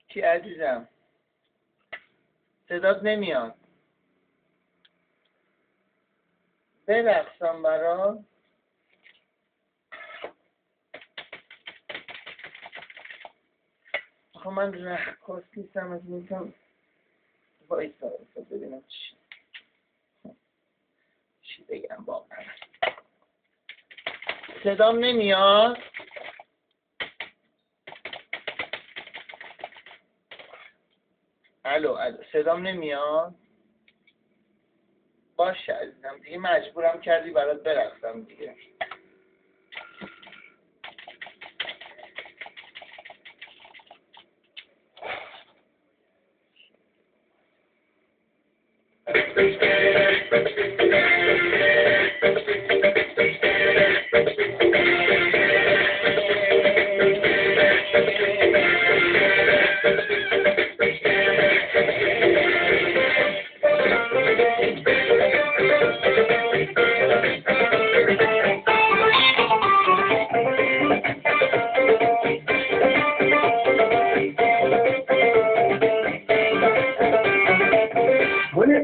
چی عزیزم؟ صدات نمیاد. برقصم برات؟ آخه من رقاص نیستم، از میتونم وایسا ببینم چی بگم واقعا. صدام نمیاد؟ الو صدام نمیاد؟ باشه عزیزم دیگه، مجبورم کردی برات برقصم دیگه.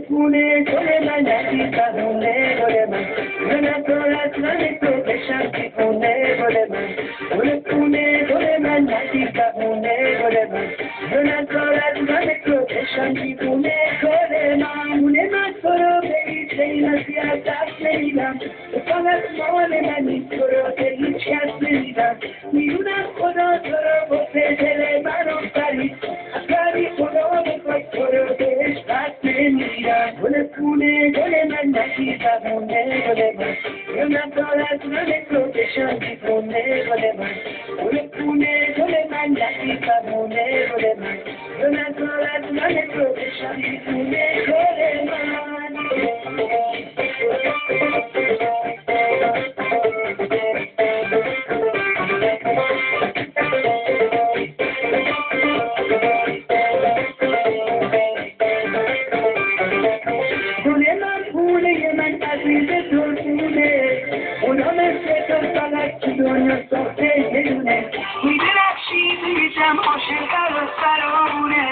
Pune chole manati kahune bole man, mana tola smane to keshanti pune bole man. Pune chole manati kahune bole man, mana tola smane to keshanti pune bole man. Pune ma soro meri sei na siya tak meriam, panas mole mani soro teri chas meriam. Miruna khoda soro bote chele mano pari, akari khoda bote soro desh tak meriam. Pune chole manati kahune bole man, mana tola smane to keshanti pune bole man. Pune chole manati kahune bole man, mana tola smane to keshanti pune bole man. دنیا ساخته یه دونه میدرخشی توی جمع عاشق و سرابونه.